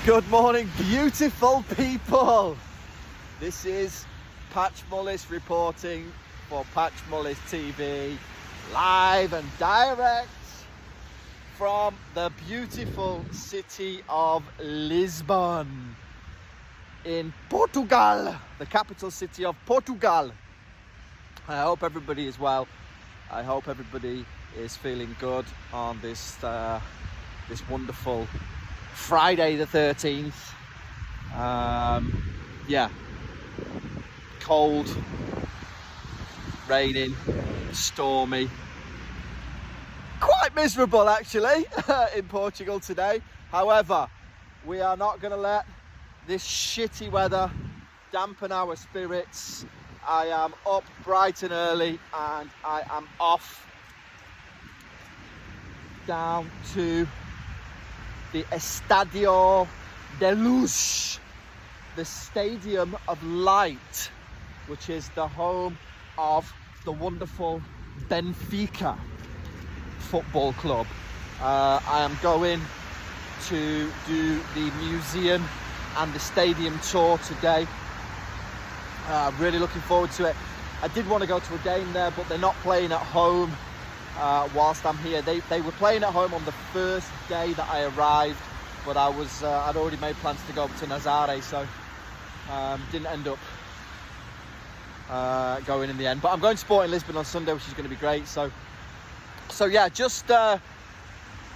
Good morning, beautiful people. This is Patch Mullis reporting for Patch Mullis TV, live and direct from the beautiful city of Lisbon in Portugal, the capital city of Portugal. I hope everybody is well. I hope everybody is feeling good on this wonderful Friday the 13th. Yeah, cold, raining, stormy, quite miserable actually in Portugal today. However, we are not going to let this shitty weather dampen our spirits. I am up bright and early and I am off down to the Estadio da Luz, the Stadium of Light, which is the home of the wonderful Benfica football club. I am going to do the museum and the stadium tour today. Really looking forward to it. I did want to go to a game there, but they're not playing at home whilst I'm here. They were playing at home on the first day that I arrived, but I'd already made plans to go up to Nazare, so didn't end up going in the end. But I'm going to Sporting Lisbon on Sunday, which is going to be great. So yeah, just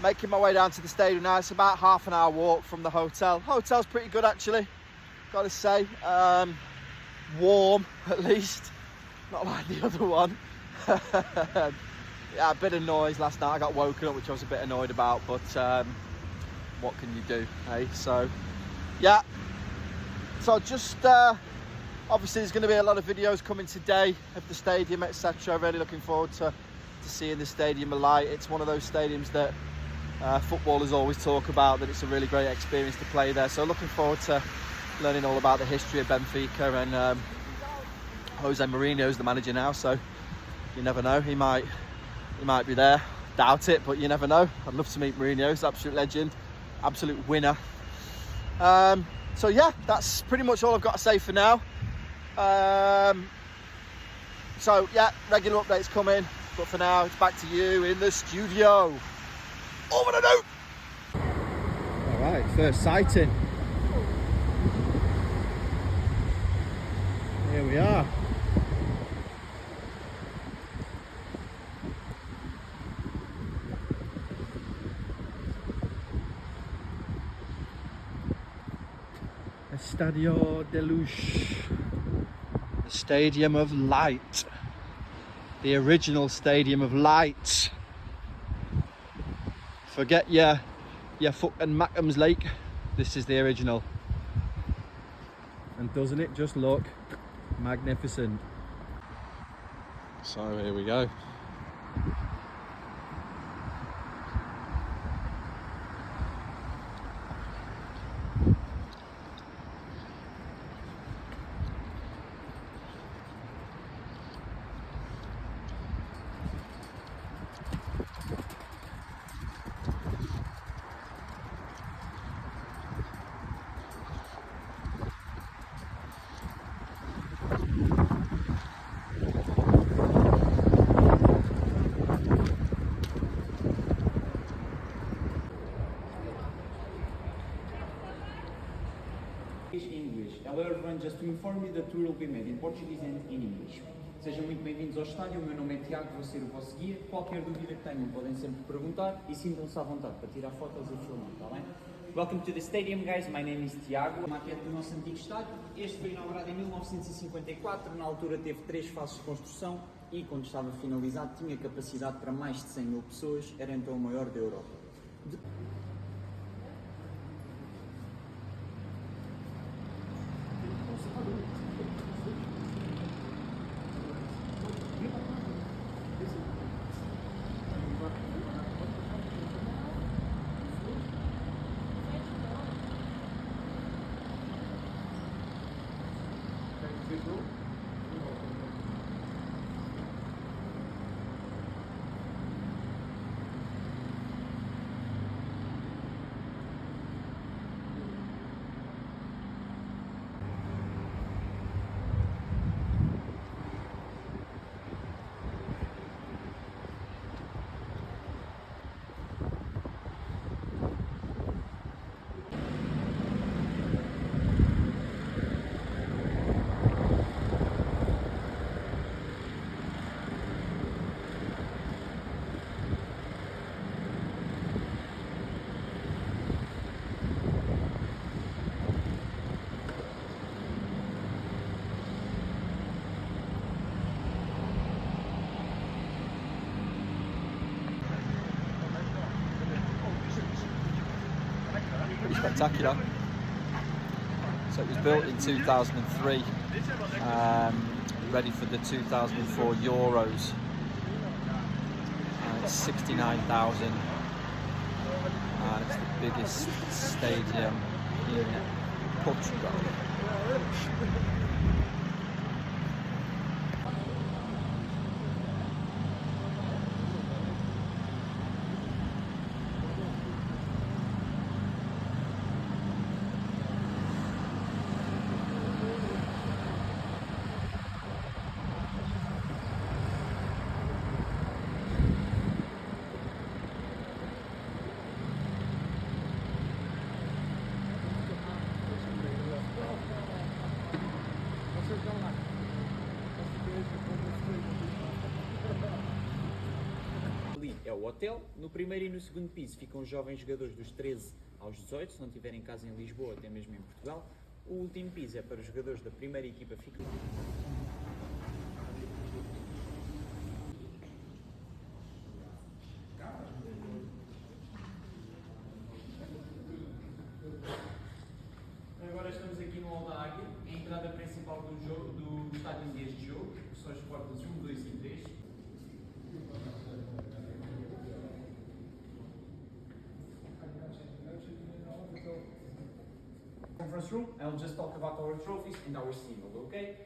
making my way down to the stadium now. It's about half an hour walk from the hotel. Hotel's pretty good actually, got to say. Warm at least, not like the other one. Yeah, a bit of noise last night. I got woken up, which I was a bit annoyed about, but what can you do, eh? So yeah, so just obviously there's going to be a lot of videos coming today of the stadium, etc. Really looking forward to seeing the Stadium of Light. It's one of those stadiums that footballers always talk about, that it's a really great experience to play there. So looking forward to learning all about the history of Benfica, and Jose Mourinho's the manager now, so you never know, he might be there. Doubt it, but you never know. I'd love to meet Mourinho. He's an absolute legend, absolute winner. So yeah, that's pretty much all I've got to say for now. So yeah, regular updates coming, but for now it's back to you in the studio. Over and out. All right, first sighting. Here we are. Estadio da Luz, the Stadium of Light, the original Stadium of Light. Forget your fucking Mackham's Lake. This is the original. And doesn't it just look magnificent? So here we go. English. However, just to inform you, the tour will be made in Portuguese and in English. Sejam muito bem-vindos ao estádio. O meu nome é Tiago, vou ser o vosso guia. Qualquer dúvida que tenham podem sempre perguntar e sintam-se à vontade para tirar fotos e filmar, está bem? Welcome to the stadium, guys. My name is Tiago. A maquete do nosso antigo estádio. Este foi inaugurado em 1954. Na altura teve 3 fases de construção e, quando estava finalizado, tinha capacidade para mais de 100 mil pessoas. Era então o maior da Europa. spectacular. So it was built in 2003, ready for the 2004 Euros. And it's 69,000, and it's the biggest stadium in Portugal. Ali é o hotel, no primeiro e no segundo piso ficam os jovens jogadores dos 13 aos 18, se não tiverem casa em Lisboa, até mesmo em Portugal. O último piso é para os jogadores da primeira equipa ficam. Agora estamos aqui no Hall da Águia, a entrada principal do jogo, do estádio deste jogo, que são as portas 1, 2 e 3. Conference room, I'll just talk about our trophies and our symbol, okay?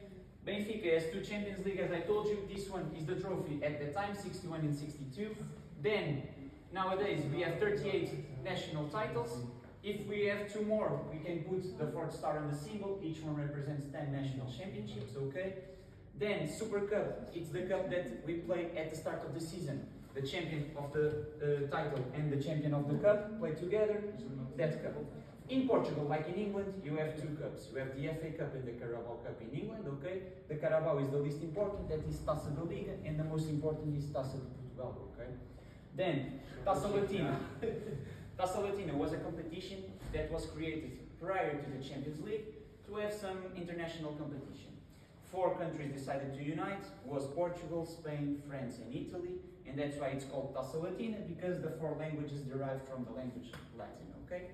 Benfica has 2 Champions League, as I told you. This one is the trophy at the time, 61 and 62. Then, nowadays, we have 38 national titles. If we have 2 more, we can put the 4th star on the symbol. Each one represents 10 national championships, okay? Then, Super Cup, it's the cup that we play at the start of the season. The champion of the title and the champion of the cup play together, that cup. In Portugal, like in England, you have 2 cups. You have the FA Cup and the Carabao Cup in England, okay? The Carabao is the least important, that is Taça da Liga, and the most important is Taça de Portugal, okay? Then, Taça Latina. Taça Latina was a competition that was created prior to the Champions League to have some international competition. 4 countries decided to unite, was Portugal, Spain, France and Italy, and that's why it's called Taça Latina, because the 4 languages derive from the language Latin, okay?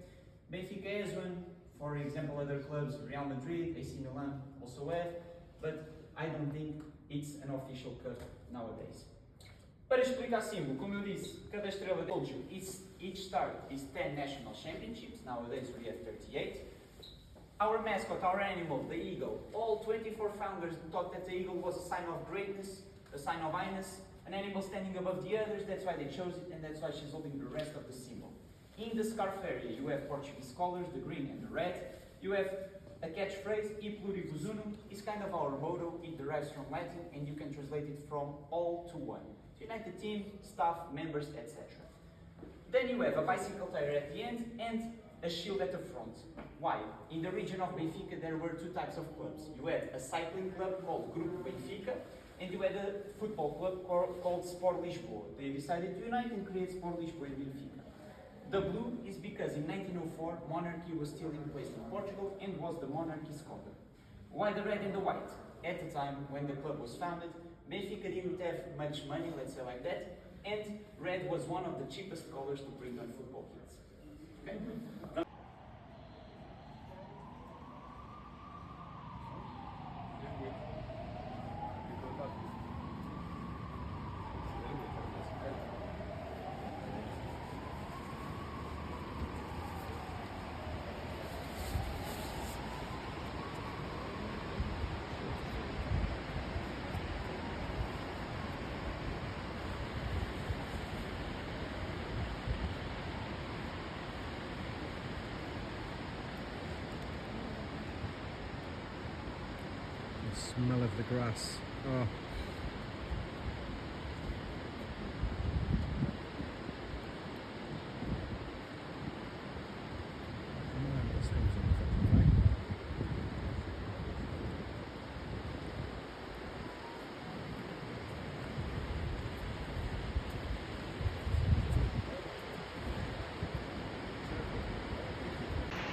Benfica has one, for example, other clubs, Real Madrid, AC Milan also have, but I don't think it's an official cup nowadays. Para explicar símbolo, como eu disse, cada estrela told you, each star is 10 national championships, nowadays we have 38. Our mascot, our animal, the eagle, all 24 founders thought that the eagle was a sign of greatness, a sign of highness, an animal standing above the others, that's why they chose it, and that's why she's holding the rest of the symbol. In the scarf area, you have Portuguese colors, the green and the red. You have a catchphrase, E pluribus unum, is kind of our motto. It derives from Latin, and you can translate it from all to one. To unite the team, staff, members, etc. Then you have a bicycle tire at the end and a shield at the front. Why? In the region of Benfica, there were 2 types of clubs. You had a cycling club called Grupo Benfica, and you had a football club called Sport Lisboa. They decided to unite and create Sport Lisboa and Benfica. The blue is because in 1904, monarchy was still in place in Portugal and was the monarchy's color. Why the red and the white? At the time when the club was founded, Benfica didn't have much money, let's say like that, and red was one of the cheapest colors to print on football kits. Okay? Smell of the grass. Oh.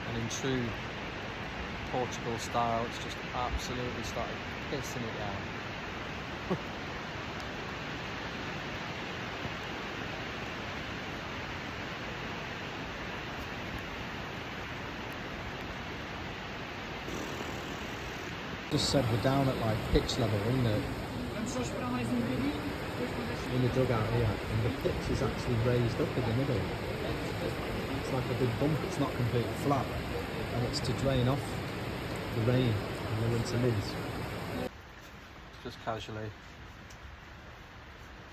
And in true Portugal style, it's just absolutely started pissing it down. Just said we're down at like pitch level in the dugout here, and the pitch is actually raised up in the middle. It's like a big bump, it's not completely flat, and it's to drain off the rain and the winter mids. Just casually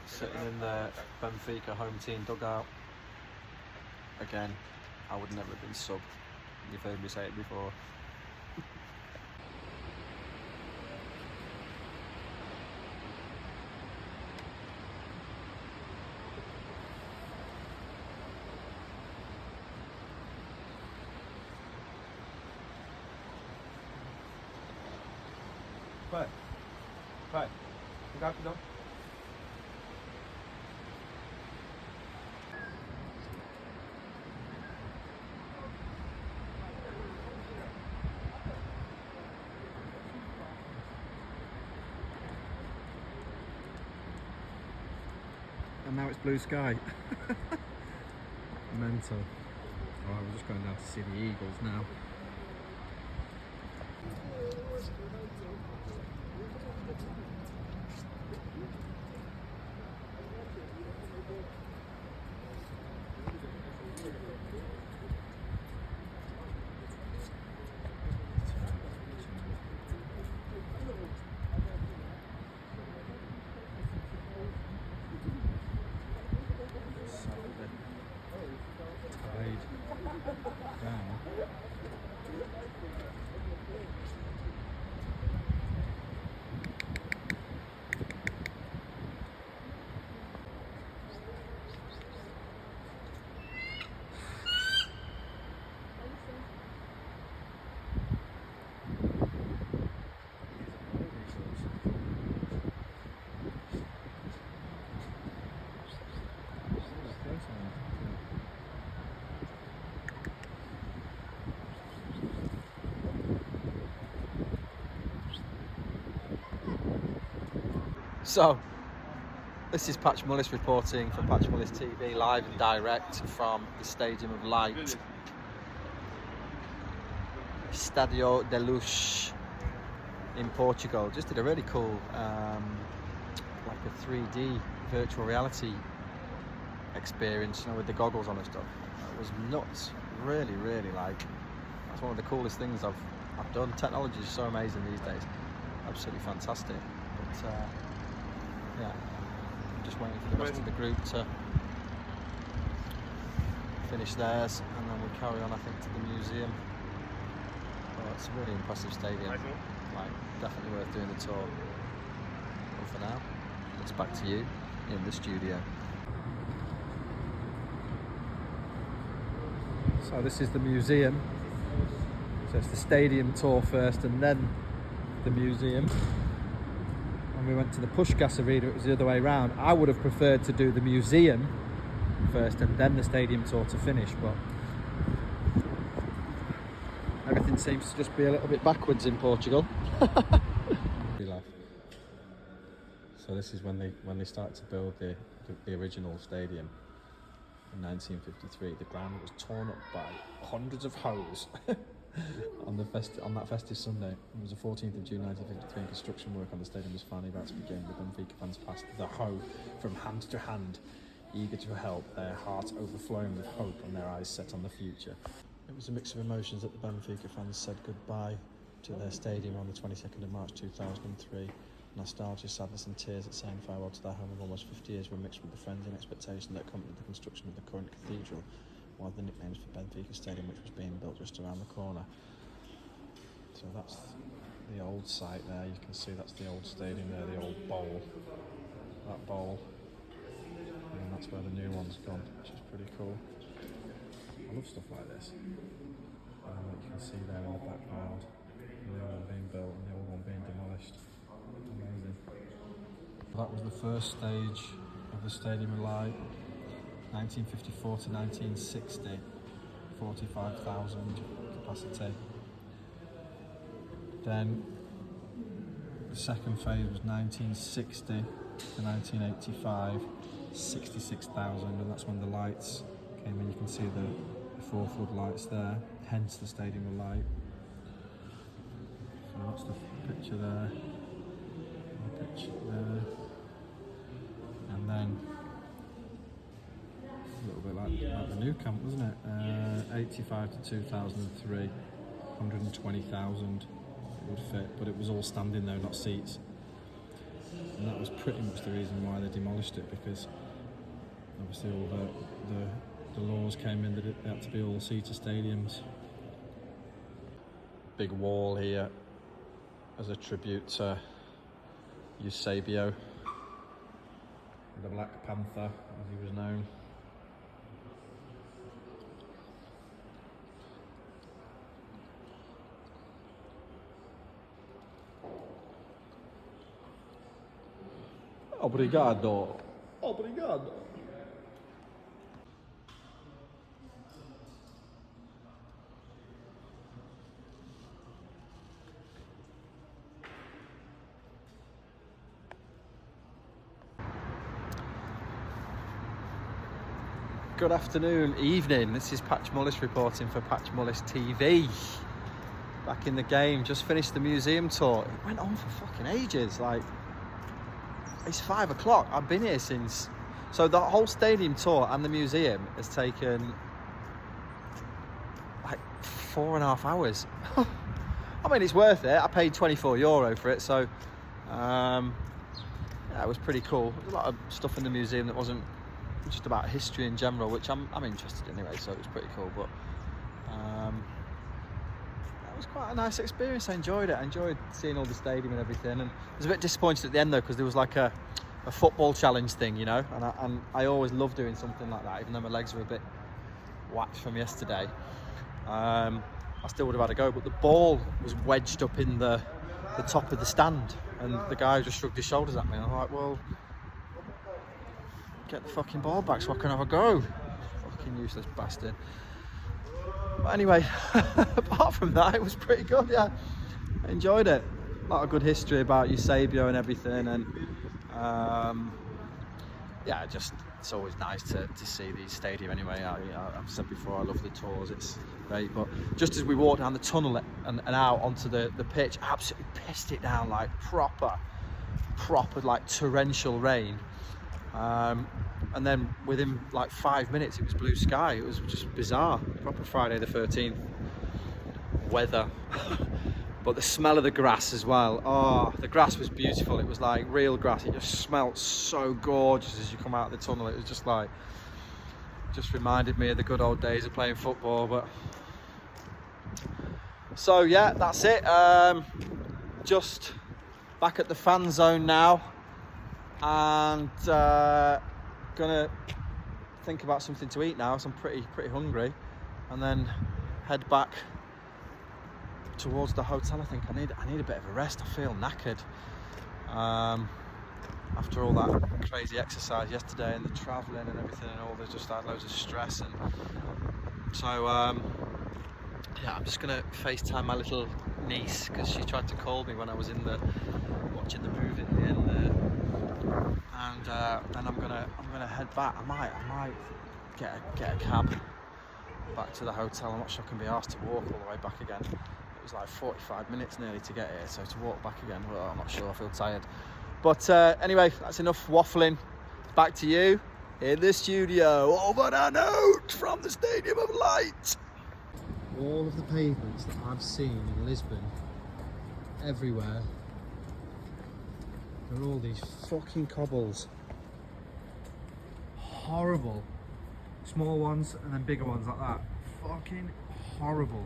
sitting in the Benfica home team dugout. Again, I would never have been sub. You've heard me say it before. Vai, rapidão. And now it's blue sky. Mental. Alright, we're just going down to see the Eagles now. Down. So, this is Patch Mullis reporting for Patch Mullis TV, live and direct from the Stadium of Light, Estadio da Luz in Portugal. Just did a really cool, like a 3D virtual reality experience, you know, with the goggles on and stuff. It was nuts. Really, really like. That's one of the coolest things I've done. Technology is so amazing these days. Absolutely fantastic. But yeah, just waiting for the rest of the group to finish theirs, and then we'll carry on, I think, to the museum. Well, it's a really impressive stadium. Like, definitely worth doing the tour. But for now, it's back to you in the studio. So this is the museum. So it's the stadium tour first and then the museum. When we went to the Puskás Arena, it was the other way around. I would have preferred to do the museum first and then the stadium tour to finish, but everything seems to just be a little bit backwards in Portugal. So this is when they started to build the original stadium in 1953. The ground was torn up by hundreds of hoes. On that festive Sunday, it was the 14th of June 1953, and construction work on the stadium was finally about to begin. The Benfica fans passed the hoe from hand to hand, eager to help, their hearts overflowing with hope and their eyes set on the future. It was a mix of emotions that the Benfica fans said goodbye to their stadium on the 22nd of March 2003. Nostalgia, sadness and tears at saying farewell to their home of almost 50 years were mixed with the frenzy and expectation that accompanied the construction of the current cathedral, one of the nicknames for Benfica Stadium, which was being built just around the corner. So that's the old site there. You can see that's the old stadium there, the old bowl. That bowl. And that's where the new one's gone, which is pretty cool. I love stuff like this. You can see there in the background, the new one being built and the old one being demolished. Amazing. That was the first stage of the Stadium of Light. 1954 to 1960, 45,000 capacity. Then the second phase was 1960 to 1985, 66,000, and that's when the lights came in. You can see the 4 floodlights there, hence the Stadium of Light. So that's the picture there, the picture there, and then a little bit like the new camp, wasn't it? 85 to 2003, 120,000 it would fit, but it was all standing though, not seats. And that was pretty much the reason why they demolished it, because obviously all the laws came in that they had to be all seater stadiums. Big wall here as a tribute to Eusebio, the Black Panther as he was known. Obrigado. Obrigado. Good afternoon, evening. This is Patch Mullis reporting for Patch Mullis TV. Back in the game, just finished the museum tour. It went on for fucking ages. Like, it's 5 o'clock. I've been here since. So the whole stadium tour and the museum has taken like 4.5 hours. I mean, it's worth it. I paid €24 for it, so yeah, it was pretty cool. There's a lot of stuff in the museum that wasn't just about history in general, which I'm interested in anyway, so it was pretty cool. But it was quite a nice experience. I enjoyed it. I enjoyed seeing all the stadium and everything, and I was a bit disappointed at the end though, because there was like a football challenge thing, you know, and I always love doing something like that, even though my legs were a bit whacked from yesterday. I still would have had a go, but the ball was wedged up in the top of the stand, and the guy just shrugged his shoulders at me, and I'm like, well, get the fucking ball back so I can have a go. Fucking useless bastard. But anyway, apart from that, it was pretty good, yeah. I enjoyed it. A lot of good history about Eusebio and everything, and yeah, just it's always nice to see these stadium anyway. I've said before, I love the tours, it's great. But just as we walked down the tunnel and out onto the pitch, absolutely pissed it down, like proper like torrential rain. And then within like 5 minutes it was blue sky. It was just bizarre, proper Friday the 13th weather. But the smell of the grass as well, oh, the grass was beautiful. It was like real grass. It just smelled so gorgeous as you come out of the tunnel. It was just like, just reminded me of the good old days of playing football. But so yeah, that's it. Just back at the fan zone now, and gonna think about something to eat now, so I'm pretty hungry, and then head back towards the hotel. I think I need a bit of a rest. I feel knackered after all that crazy exercise yesterday and the travelling and everything, and all. There's just like loads of stress, and so yeah, I'm just gonna FaceTime my little niece, because she tried to call me when I was in the watching the movie, and then I'm gonna head back. I might get a cab back to the hotel. I'm not sure I can be asked to walk all the way back again. It was like 45 minutes nearly to get here, so to walk back again, well, I'm not sure. I feel tired. But anyway, that's enough waffling. Back to you in the studio. Over and out from the Stadium of Light. All of the pavements that I've seen in Lisbon, everywhere, there are all these fucking cobbles. Horrible. Small ones and then bigger ones like that. Fucking horrible.